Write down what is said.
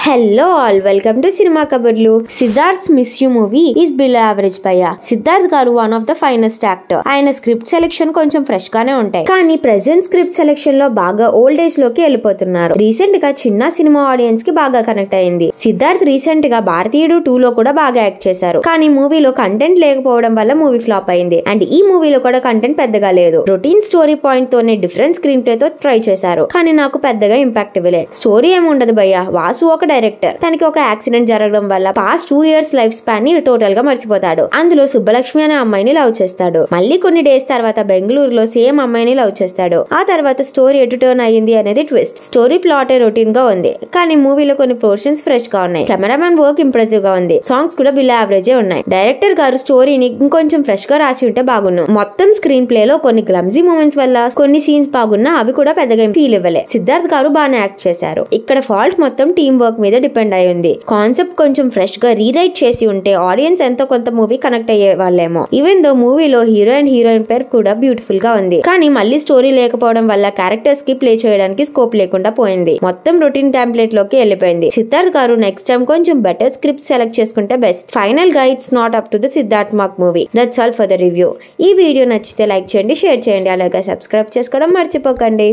Hello all, welcome to Cinema Kabadlu. Siddharth's Miss You movie is below average భయ్యా. సిద్ధార్థ్ గారు one of the finest actor. ఆయన script selection కొంచెం fresh గానే ఉంటాయి, కానీ ప్రెజెంట్ స్క్రిప్ట్ సెలెక్షన్ లో బాగా ఓల్డ్ ఏజ్ లోకి వెళ్ళిపోతున్నారు. రీసెంట్ గా చిన్న సినిమా ఆడియన్స్ కి బాగా కనెక్ట్ అయింది. సిద్ధార్థ్ రీసెంట్ గా భారతీయుడు 2 లో కూడా బాగా యాక్ట్ చేశారు, కానీ మూవీలో కంటెంట్ లేకపోవడం వల్ల మూవీ ఫ్లాప్ అయింది. అండ్ ఈ మూవీలో కూడా కంటెంట్ పెద్దగా లేదు. రొటీన్ స్టోరీ పాయింట్ తోనే డిఫరెంట్ స్క్రీన్ ప్లే తో ట్రై చేశారు, కానీ నాకు పెద్దగా ఇంపాక్ట్ ఇవ్వలే. స్టోరీ ఏముండదు భయ్యా. వాసు ఒక డైరెక్టర్, తనకి ఒక యాక్సిడెంట్ జరగడం వల్ల పాస్ట్ 2 years లైఫ్ స్పాన్ ని టోటల్ గా మర్చిపోతాడు. అందులో సుబ్బలక్ష్మి అనే అమ్మాయిని లవ్ చేస్తాడు. మళ్ళీ కొన్ని డేస్ తర్వాత బెంగళూరులో సేమ్ అమ్మాయిని లవ్ చేస్తాడు. ఆ తర్వాత స్టోరీ ఎటు టర్న్ అయ్యింది అనేది ట్విస్ట్. స్టోరీ ప్లాట్ రొటీన్ గా ఉంది, కానీ మూవీలో కొన్ని పోర్షన్స్ ఫ్రెష్ గా ఉన్నాయి. కెమెరామెన్ వర్క్ ఇంప్రెసివ్ గా ఉంది. సాంగ్స్ కూడా బిలో యావరేజ్ ఉన్నాయి. డైరెక్టర్ గారు స్టోరీని ఇంకొంచెం ఫ్రెష్ గా రాసి ఉంటే బాగున్ను. మొత్తం స్క్రీన్ ప్లే లో కొన్ని గ్లమ్జీ మూమెంట్స్ వల్ల కొన్ని సీన్స్ బాగున్నా అవి కూడా పెద్దగా ఫీల్ ఇవ్వలే. సిద్ధార్థ్ గారు బాగానే యాక్ట్ చేశారు. ఇక్కడ ఫాల్ట్ మొత్తం టీమ్ వర్క్ మీద డిపెండ్ అయి ఉంది. కాన్సెప్ట్ కొంచెం ఫ్రెష్ గా రీరైట్ చేసి ఉంటే ఆడియన్స్ ఎంతో కొంత మూవీ కనెక్ట్ అయ్యే వాళ్ళేమో. ఈవెన్ దో మూవీలో హీరో అండ్ హీరోయిన్ పేర్ కూడా బ్యూటిఫుల్ గా ఉంది, కానీ మళ్ళీ స్టోరీ లేకపోవడం వల్ల క్యారెక్టర్స్ కి ప్లే చేయడానికి స్కోప్ లేకుండా పోయింది. మొత్తం రొటీన్ టెంప్లెట్ లోకి వెళ్ళిపోయింది. సిద్ధార్థ్ గారు నెక్స్ట్ టైం కొంచెం బెటర్ స్క్రిప్ట్ సెలెక్ట్ చేసుకుంటే బెస్ట్. ఫైనల్ గా it's not up to the Siddharth mark movie. That's all for the review. ఈ వీడియో నచ్చితే లైక్ చేయండి, షేర్ చేయండి, అలాగే సబ్స్క్రైబ్ చేసుకోవడం మర్చిపోకండి.